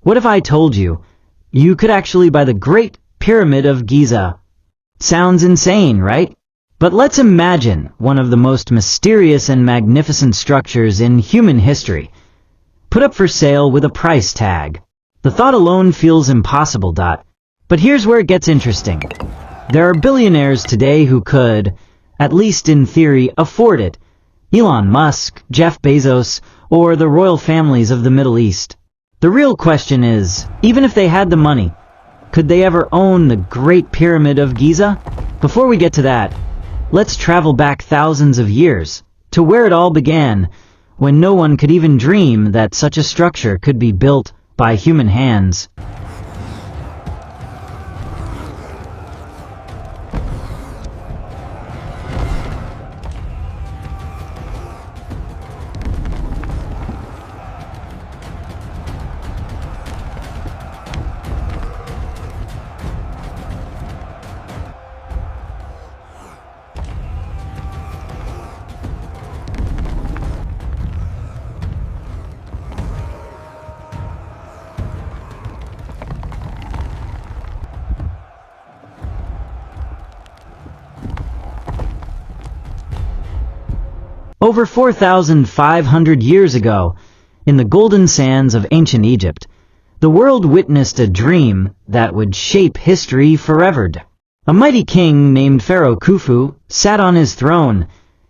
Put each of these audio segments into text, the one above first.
What if I told you you could actually buy the Great Pyramid of Giza? Sounds insane, right? But let's imagine one of the most mysterious and magnificent structures in human history, put up for sale with a price tag. The thought alone feels impossible. But here's where it gets interesting. There are billionaires today who could, at least in theory, afford it. Elon Musk, Jeff Bezos, or the royal families of the Middle East. The real question is, even if they had the money, could they ever own the Great Pyramid of Giza? Before we get to that, let's travel back thousands of years, to where it all began, when no one could even dream that such a structure could be built by human hands. Over 4,500 years ago, in the golden sands of ancient Egypt, the world witnessed a dream that would shape history forever. A mighty king named Pharaoh Khufu sat on his throne,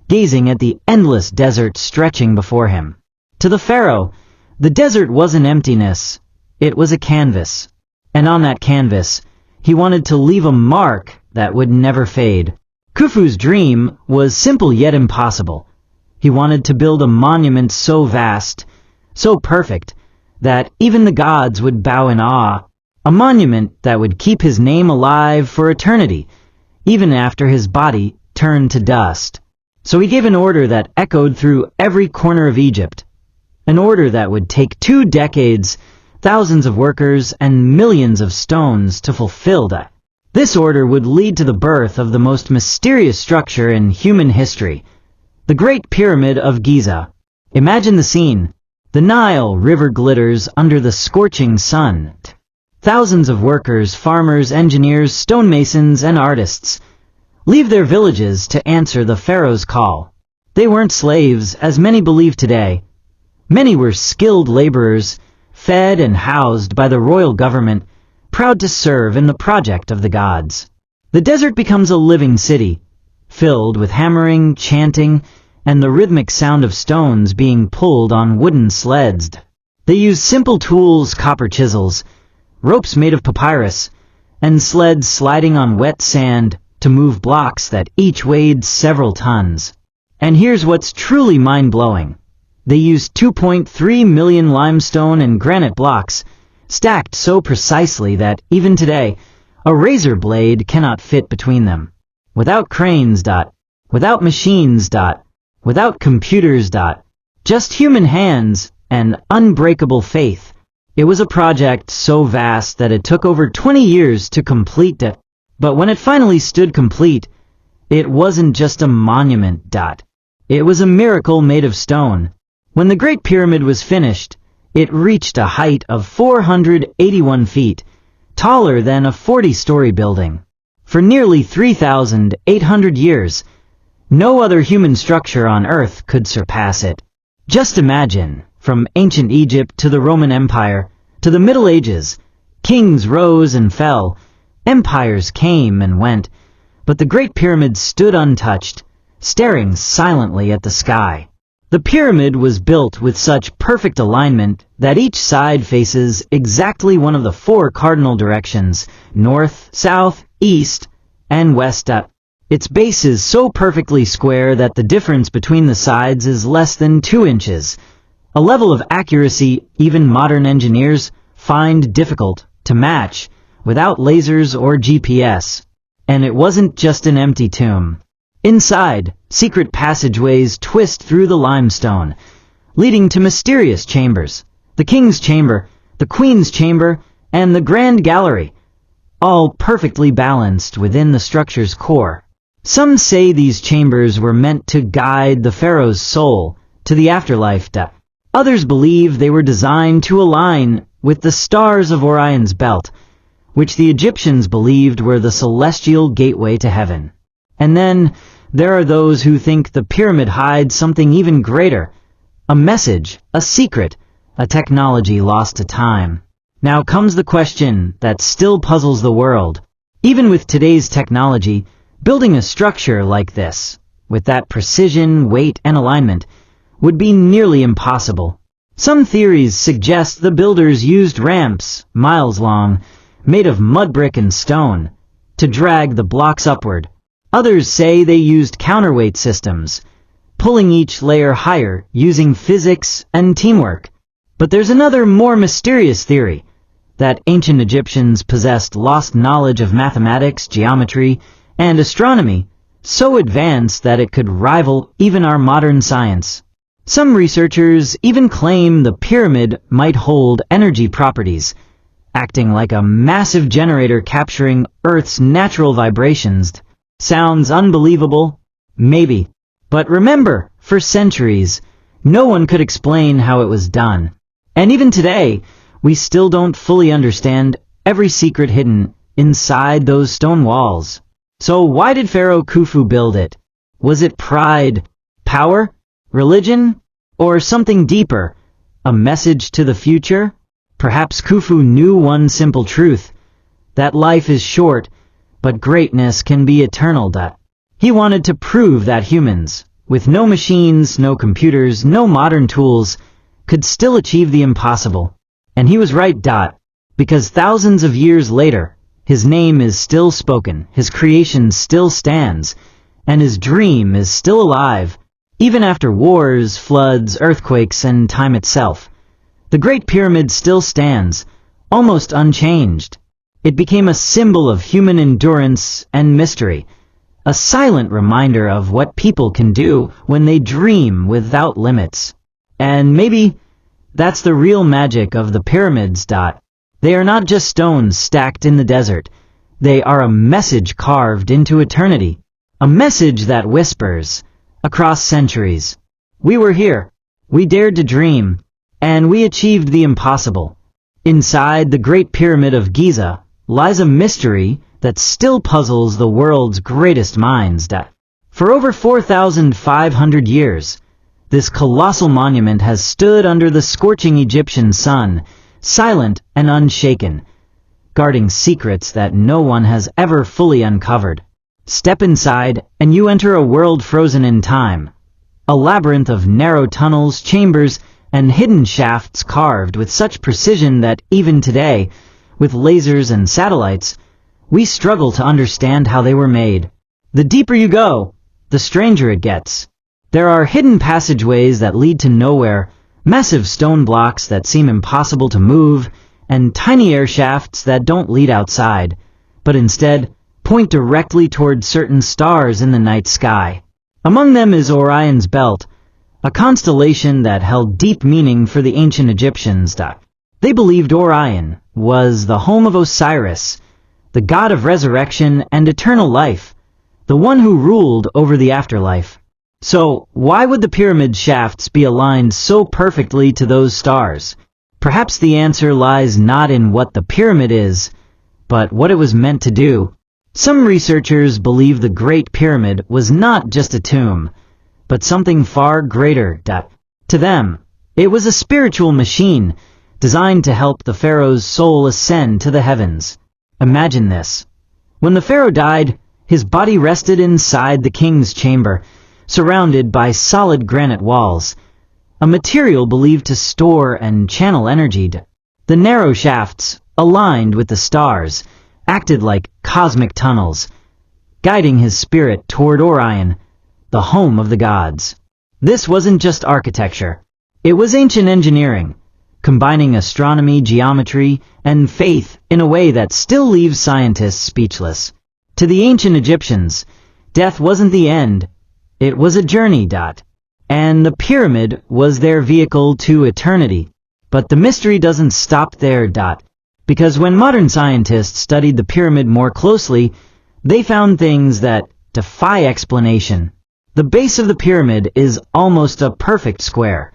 gazing at the endless desert stretching before him. To the pharaoh, the desert wasn't emptiness, it was a canvas. And on that canvas, he wanted to leave a mark that would never fade. Khufu's dream was simple yet impossible. He wanted to build a monument so vast, so perfect, that even the gods would bow in awe. A monument that would keep his name alive for eternity, even after his body turned to dust. So he gave an order that echoed through every corner of Egypt. An order that would take 2 decades, thousands of workers, and millions of stones to fulfill. This order would lead to the birth of the most mysterious structure in human history, the Great Pyramid of Giza. Imagine the scene. The Nile River glitters under the scorching sun. Thousands of workers, farmers, engineers, stonemasons, and artists leave their villages to answer the pharaoh's call. They weren't slaves, as many believe today. Many were skilled laborers, fed and housed by the royal government, proud to serve in the project of the gods. The desert becomes a living city, filled with hammering, chanting, and the rhythmic sound of stones being pulled on wooden sleds. They used simple tools, copper chisels, ropes made of papyrus, and sleds sliding on wet sand to move blocks that each weighed several tons. And here's what's truly mind-blowing. They used 2.3 million limestone and granite blocks, stacked so precisely that even today, a razor blade cannot fit between them. Without cranes. Without machines. Without computers. Just human hands and unbreakable faith. It was a project so vast that it took over 20 years to complete it. But when it finally stood complete, it wasn't just a monument. It was a miracle made of stone. When the Great Pyramid was finished, it reached a height of 481 feet, taller than a 40-story building. For nearly 3,800 years, no other human structure on Earth could surpass it. Just imagine, from ancient Egypt to the Roman Empire, to the Middle Ages, kings rose and fell, empires came and went, but the Great Pyramid stood untouched, staring silently at the sky. The pyramid was built with such perfect alignment that each side faces exactly one of the 4 cardinal directions, north, south, east, and west. Its base is so perfectly square that the difference between the sides is less than 2 inches, a level of accuracy even modern engineers find difficult to match without lasers or GPS. And it wasn't just an empty tomb. Inside, secret passageways twist through the limestone, leading to mysterious chambers. The king's chamber, the queen's chamber, and the grand gallery, all perfectly balanced within the structure's core. Some say these chambers were meant to guide the pharaoh's soul to the afterlife. Others believe they were designed to align with the stars of Orion's belt, which the Egyptians believed were the celestial gateway to heaven. And then there are those who think the pyramid hides something even greater, a message, a secret, a technology lost to time. Now comes the question that still puzzles the world. Even with today's technology, building a structure like this, with that precision, weight, and alignment, would be nearly impossible. Some theories suggest the builders used ramps, miles long, made of mud brick and stone, to drag the blocks upward. Others say they used counterweight systems, pulling each layer higher using physics and teamwork. But there's another more mysterious theory, that ancient Egyptians possessed lost knowledge of mathematics, geometry, and astronomy, so advanced that it could rival even our modern science. Some researchers even claim the pyramid might hold energy properties, acting like a massive generator capturing Earth's natural vibrations. Sounds unbelievable? Maybe. But remember, for centuries, no one could explain how it was done. And even today, we still don't fully understand every secret hidden inside those stone walls. So why did Pharaoh Khufu build it? Was it pride, power, religion, or something deeper? A message to the future? Perhaps Khufu knew one simple truth, that life is short, but greatness can be eternal. He wanted to prove that humans, with no machines, no computers, no modern tools, could still achieve the impossible. And he was right. Because thousands of years later, his name is still spoken, his creation still stands, and his dream is still alive, even after wars, floods, earthquakes, and time itself. The Great Pyramid still stands, almost unchanged. It became a symbol of human endurance and mystery, a silent reminder of what people can do when they dream without limits. And maybe that's the real magic of the pyramids. They are not just stones stacked in the desert. They are a message carved into eternity, a message that whispers across centuries. We were here, we dared to dream, and we achieved the impossible. Inside the Great Pyramid of Giza lies a mystery that still puzzles the world's greatest minds. For over 4,500 years, this colossal monument has stood under the scorching Egyptian sun, silent and unshaken, guarding secrets that no one has ever fully uncovered. Step inside, and you enter a world frozen in time, a labyrinth of narrow tunnels, chambers, and hidden shafts carved with such precision that even today, with lasers and satellites, we struggle to understand how they were made. The deeper you go, the stranger it gets. There are hidden passageways that lead to nowhere, massive stone blocks that seem impossible to move, and tiny air shafts that don't lead outside, but instead point directly toward certain stars in the night sky. Among them is Orion's belt, a constellation that held deep meaning for the ancient Egyptians. They believed Orion was the home of Osiris, the god of resurrection and eternal life, the one who ruled over the afterlife. So, why would the pyramid shafts be aligned so perfectly to those stars? Perhaps the answer lies not in what the pyramid is, but what it was meant to do. Some researchers believe the Great Pyramid was not just a tomb, but something far greater. To them, it was a spiritual machine designed to help the pharaoh's soul ascend to the heavens. Imagine this. When the pharaoh died, his body rested inside the king's chamber, surrounded by solid granite walls, a material believed to store and channel energy. The narrow shafts, aligned with the stars, acted like cosmic tunnels, guiding his spirit toward Orion, the home of the gods. This wasn't just architecture. It was ancient engineering, combining astronomy, geometry, and faith in a way that still leaves scientists speechless. To the ancient Egyptians, death wasn't the end. It was a journey. And the pyramid was their vehicle to eternity. But the mystery doesn't stop there. Because when modern scientists studied the pyramid more closely, they found things that defy explanation. The base of the pyramid is almost a perfect square,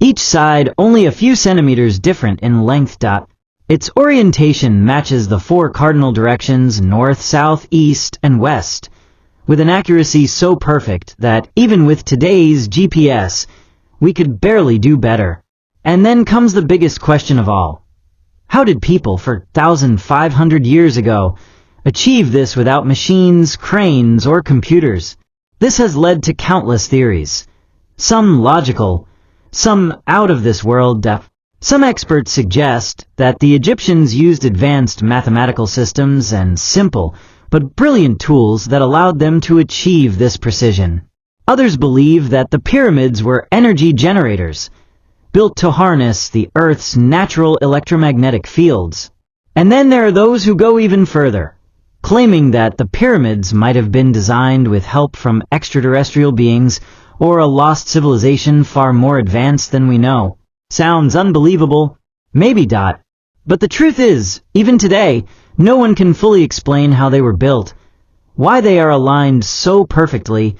each side only a few centimeters different in length. Its orientation matches the four cardinal directions north, south, east, and west, with an accuracy so perfect that even with today's GPS, we could barely do better. And then comes the biggest question of all. How did people for 1,500 years ago achieve this without machines, cranes, or computers? This has led to countless theories, some logical, some out of this world. Some experts suggest that the Egyptians used advanced mathematical systems and simple but brilliant tools that allowed them to achieve this precision. Others believe that the pyramids were energy generators, built to harness the Earth's natural electromagnetic fields. And then there are those who go even further, claiming that the pyramids might have been designed with help from extraterrestrial beings or a lost civilization far more advanced than we know. Sounds unbelievable? Maybe. But the truth is, even today, no one can fully explain how they were built, why they are aligned so perfectly,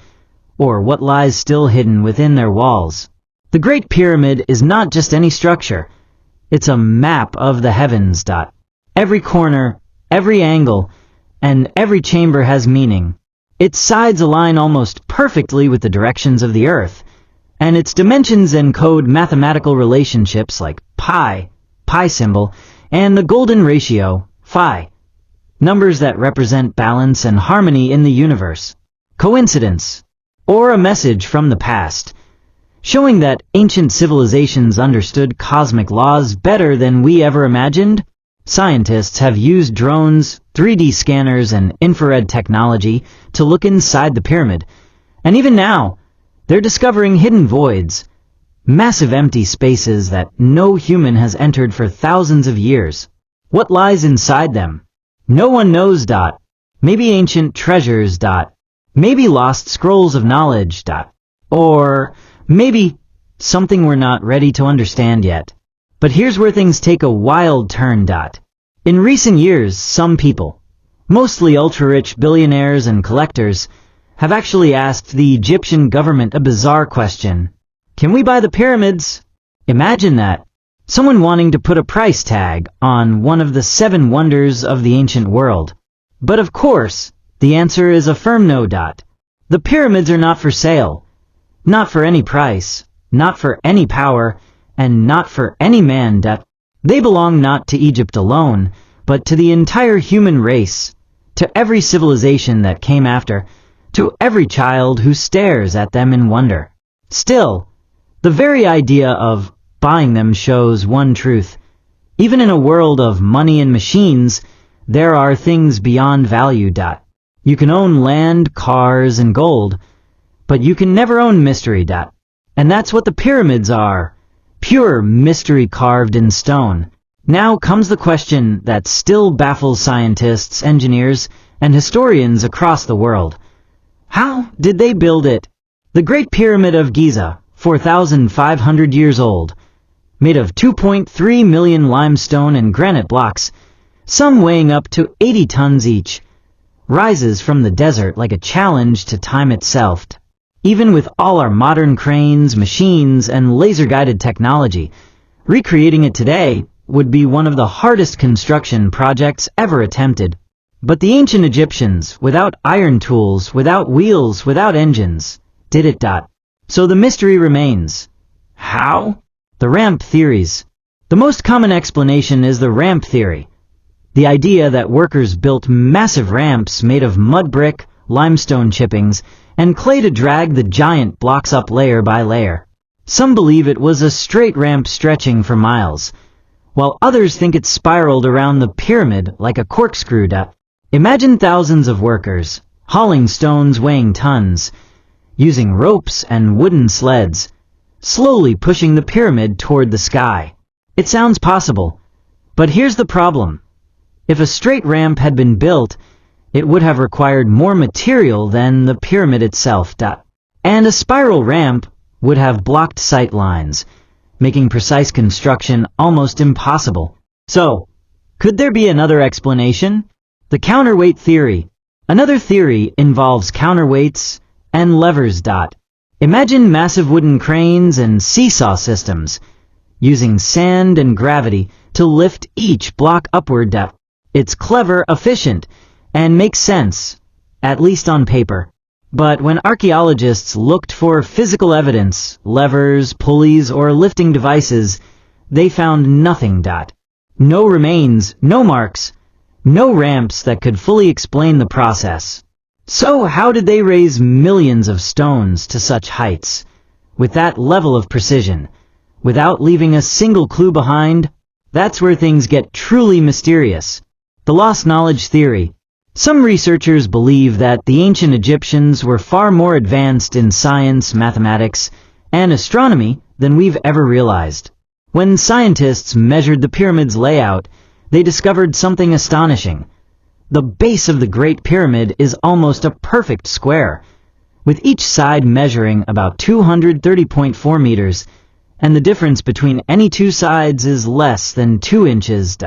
or what lies still hidden within their walls. The Great Pyramid is not just any structure, it's a map of the heavens. Every corner, every angle, and every chamber has meaning. Its sides align almost perfectly with the directions of the Earth, and its dimensions encode mathematical relationships like pi symbol, and the golden ratio, phi, numbers that represent balance and harmony in the universe. Coincidence? Or a message from the past, showing that ancient civilizations understood cosmic laws better than we ever imagined? Scientists have used drones, 3D scanners, and infrared technology to look inside the pyramid, and even now, they're discovering hidden voids, massive empty spaces that no human has entered for thousands of years. What lies inside them? No one knows. Maybe ancient treasures. Maybe lost scrolls of knowledge. Or maybe something we're not ready to understand yet. But here's where things take a wild turn. In recent years, some people, mostly ultra-rich billionaires and collectors, have actually asked the Egyptian government a bizarre question. Can we buy the pyramids? Imagine that. Someone wanting to put a price tag on one of the 7 wonders of the ancient world. But of course, the answer is a firm no. The pyramids are not for sale. Not for any price, not for any power, and not for any man. They belong not to Egypt alone, but to the entire human race, to every civilization that came after, to every child who stares at them in wonder. Still, the very idea of buying them shows one truth. Even in a world of money and machines, there are things beyond value. You can own land, cars, and gold, but you can never own mystery. And that's what the pyramids are. Pure mystery carved in stone. Now comes the question that still baffles scientists, engineers, and historians across the world. How did they build it? The Great Pyramid of Giza, 4,500 years old, made of 2.3 million limestone and granite blocks, some weighing up to 80 tons each, rises from the desert like a challenge to time itself. Even with all our modern cranes, machines, and laser-guided technology, recreating it today would be one of the hardest construction projects ever attempted. But the ancient Egyptians, without iron tools, without wheels, without engines, did it. So the mystery remains. How? The ramp theories. The most common explanation is the ramp theory. The idea that workers built massive ramps made of mud brick, limestone chippings, and clay to drag the giant blocks up layer by layer. Some believe it was a straight ramp stretching for miles, while others think it spiraled around the pyramid like a corkscrew. Imagine thousands of workers, hauling stones weighing tons, using ropes and wooden sleds, slowly pushing the pyramid toward the sky. It sounds possible, but here's the problem. If a straight ramp had been built, it would have required more material than the pyramid itself. And a spiral ramp would have blocked sight lines, making precise construction almost impossible. So, could there be another explanation? The counterweight theory. Another theory involves counterweights and levers. Imagine massive wooden cranes and seesaw systems, using sand and gravity to lift each block upward. It's clever, efficient, and makes sense, at least on paper. But when archaeologists looked for physical evidence, levers, pulleys, or lifting devices, they found nothing. No remains, no marks, no ramps that could fully explain the process. So how did they raise millions of stones to such heights, with that level of precision, without leaving a single clue behind? That's where things get truly mysterious. The lost knowledge theory. Some researchers believe that the ancient Egyptians were far more advanced in science, mathematics, and astronomy than we've ever realized. When scientists measured the pyramid's layout, they discovered something astonishing. The base of the Great Pyramid is almost a perfect square, with each side measuring about 230.4 meters, and the difference between any two sides is less than 2 inches.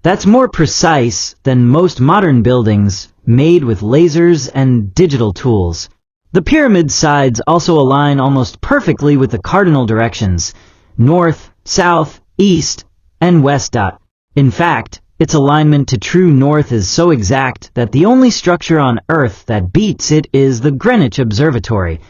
That's more precise than most modern buildings made with lasers and digital tools. The pyramid's sides also align almost perfectly with the cardinal directions: north, south, east, and west. In fact, its alignment to true north is so exact that the only structure on Earth that beats it is the Greenwich Observatory,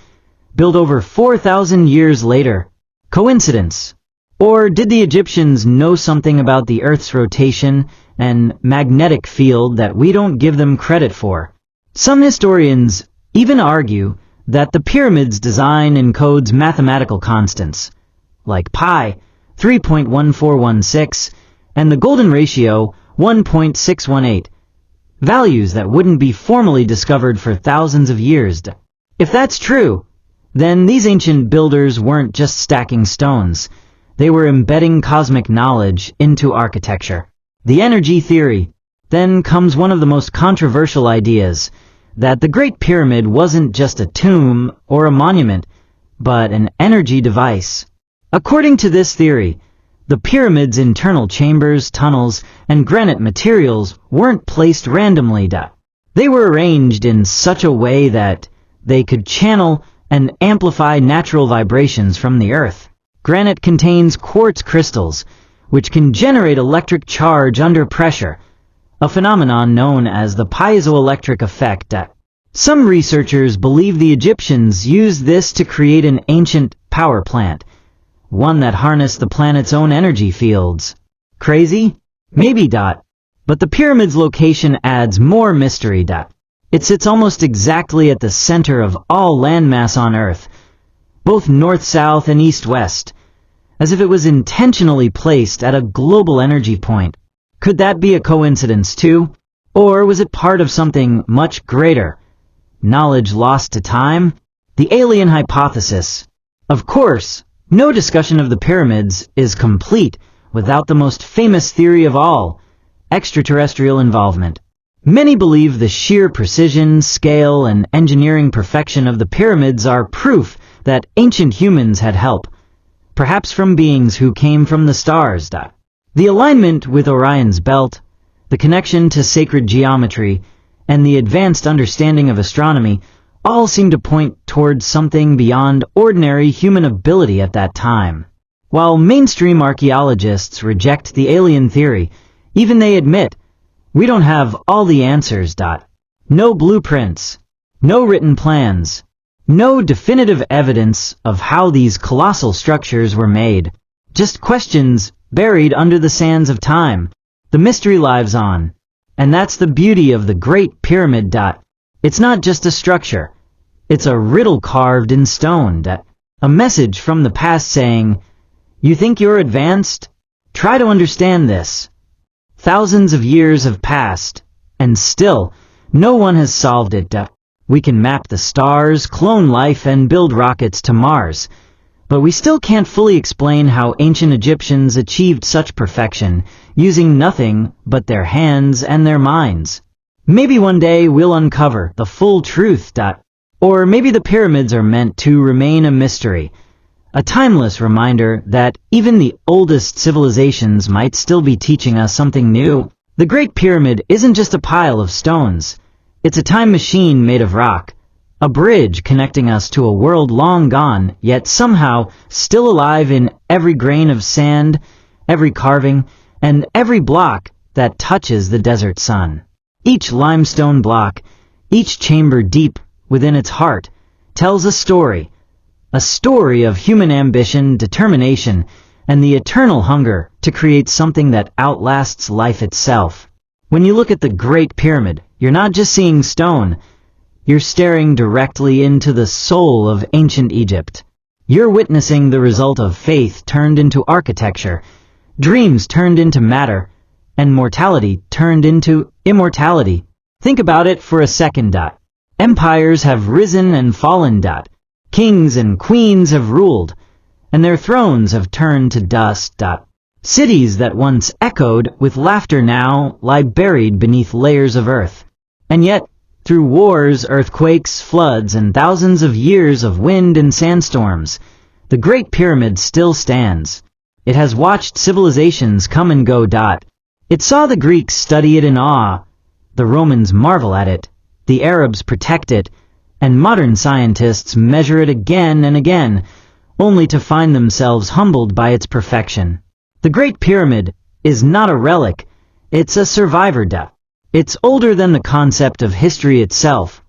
built over 4,000 years later. Coincidence? Or did the Egyptians know something about the Earth's rotation and magnetic field that we don't give them credit for? Some historians even argue that the pyramid's design encodes mathematical constants, like pi, 3.1416, and the golden ratio, 1.618, values that wouldn't be formally discovered for thousands of years. If that's true, then these ancient builders weren't just stacking stones. They were embedding cosmic knowledge into architecture. The energy theory. Then comes one of the most controversial ideas, that the Great Pyramid wasn't just a tomb or a monument, but an energy device. According to this theory, the pyramid's internal chambers, tunnels, and granite materials weren't placed randomly. They were arranged in such a way that they could channel and amplify natural vibrations from the earth. Granite contains quartz crystals, which can generate electric charge under pressure, a phenomenon known as the piezoelectric effect. Some researchers believe the Egyptians used this to create an ancient power plant, one that harnessed the planet's own energy fields. Crazy? Maybe. But the pyramid's location adds more mystery. It sits almost exactly at the center of all landmass on Earth, both north-south and east-west, as if it was intentionally placed at a global energy point. Could that be a coincidence too? Or was it part of something much greater? Knowledge lost to time? The alien hypothesis. Of course, no discussion of the pyramids is complete without the most famous theory of all, extraterrestrial involvement. Many believe the sheer precision, scale, and engineering perfection of the pyramids are proof that ancient humans had help, perhaps from beings who came from the stars. The alignment with Orion's belt, the connection to sacred geometry, and the advanced understanding of astronomy all seem to point towards something beyond ordinary human ability at that time. While mainstream archaeologists reject the alien theory, even they admit, we don't have all the answers. No blueprints, no written plans, no definitive evidence of how these colossal structures were made. Just questions buried under the sands of time. The mystery lives on. And that's the beauty of the Great Pyramid. It's not just a structure. It's a riddle carved in stone. A message from the past saying, you think you're advanced? Try to understand this. Thousands of years have passed, and still, no one has solved it. We can map the stars, clone life, and build rockets to Mars, but we still can't fully explain how ancient Egyptians achieved such perfection, using nothing but their hands and their minds. Maybe one day we'll uncover the full truth. Or maybe the pyramids are meant to remain a mystery, a timeless reminder that even the oldest civilizations might still be teaching us something new. The Great Pyramid isn't just a pile of stones. It's a time machine made of rock, A bridge connecting us to a world long gone, yet somehow still alive in every grain of sand, every carving, and every block that touches the desert sun. Each limestone block, each chamber deep within its heart, tells a story of human ambition, determination, and the eternal hunger to create something that outlasts life itself. When you look at the Great Pyramid, you're not just seeing stone, you're staring directly into the soul of ancient Egypt. You're witnessing the result of faith turned into architecture, dreams turned into matter, and mortality turned into immortality. Think about it for a second. Empires have risen and fallen. Kings and queens have ruled, and their thrones have turned to dust. Cities that once echoed with laughter now lie buried beneath layers of earth. And yet, through wars, earthquakes, floods, and thousands of years of wind and sandstorms, the Great Pyramid still stands. It has watched civilizations come and go. It saw the Greeks study it in awe, the Romans marvel at it, the Arabs protect it, and modern scientists measure it again and again, only to find themselves humbled by its perfection. The Great Pyramid is not a relic, it's a survivor. It's older than the concept of history itself,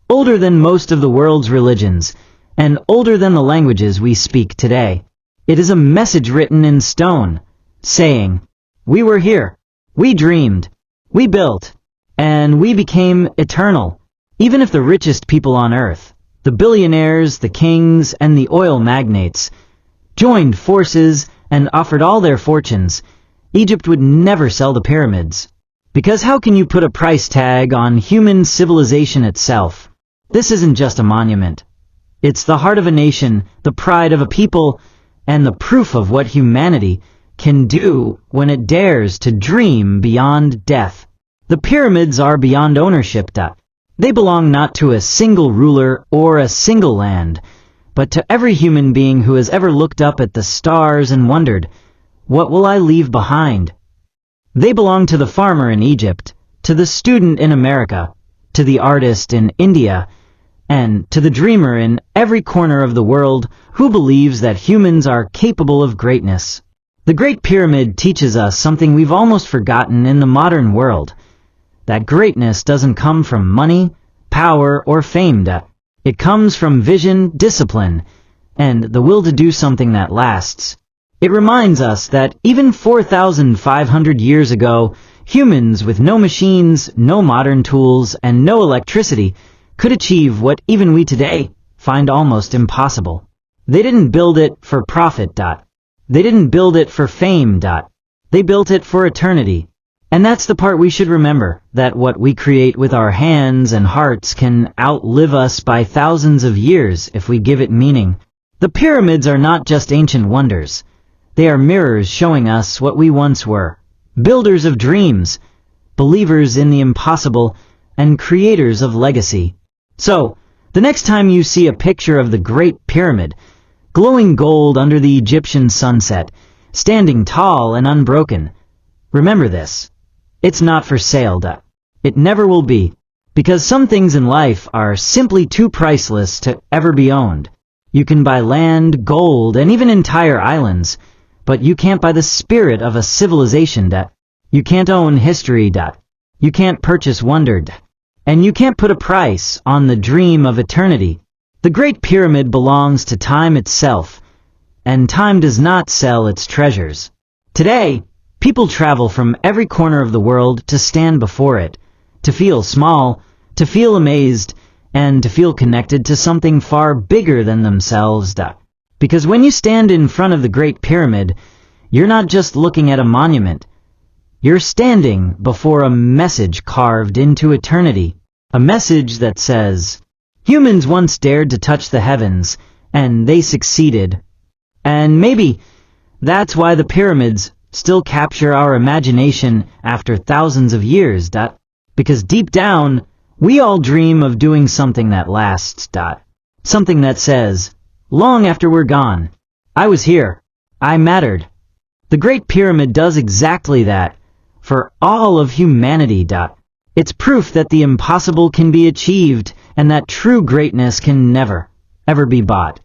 older than most of the world's religions, and older than the languages we speak today. It is a message written in stone, saying, "We were here, we dreamed, we built, and we became eternal." Even if the richest people on earth, the billionaires, the kings, and the oil magnates, joined forces and offered all their fortunes, Egypt would never sell the pyramids. Because how can you put a price tag on human civilization itself? This isn't just a monument. It's the heart of a nation, the pride of a people, and the proof of what humanity can do when it dares to dream beyond death. The pyramids are beyond ownership. They belong not to a single ruler or a single land, but to every human being who has ever looked up at the stars and wondered, "What will I leave behind?" They belong to the farmer in Egypt, to the student in America, to the artist in India, and to the dreamer in every corner of the world who believes that humans are capable of greatness. The Great Pyramid teaches us something we've almost forgotten in the modern world, that greatness doesn't come from money, power, or fame. It comes from vision, discipline, and the will to do something that lasts. It reminds us that even 4,500 years ago, humans with no machines, no modern tools, and no electricity could achieve what even we today find almost impossible. They didn't build it for profit. They didn't build it for fame. They built it for eternity. And that's the part we should remember, that what we create with our hands and hearts can outlive us by thousands of years if we give it meaning. The pyramids are not just ancient wonders. They are mirrors showing us what we once were, builders of dreams, believers in the impossible, and creators of legacy. So, the next time you see a picture of the Great Pyramid, glowing gold under the Egyptian sunset, standing tall and unbroken, remember this. It's not for sale. It never will be, because some things in life are simply too priceless to ever be owned. You can buy land, gold, and even entire islands, but you can't buy the spirit of a civilization. You can't own history. You can't purchase wonder. And you can't put a price on the dream of eternity. The Great Pyramid belongs to time itself, and time does not sell its treasures. Today, people travel from every corner of the world to stand before it, to feel small, to feel amazed, and to feel connected to something far bigger than themselves. Because when you stand in front of the Great Pyramid, you're not just looking at a monument. You're standing before a message carved into eternity. A message that says, humans once dared to touch the heavens, and they succeeded. And maybe that's why the pyramids still capture our imagination after thousands of years. Because deep down, we all dream of doing something that lasts. Something that says, long after we're gone, I was here, I mattered. The Great Pyramid does exactly that, for all of humanity. It's proof that the impossible can be achieved and that true greatness can never, ever be bought.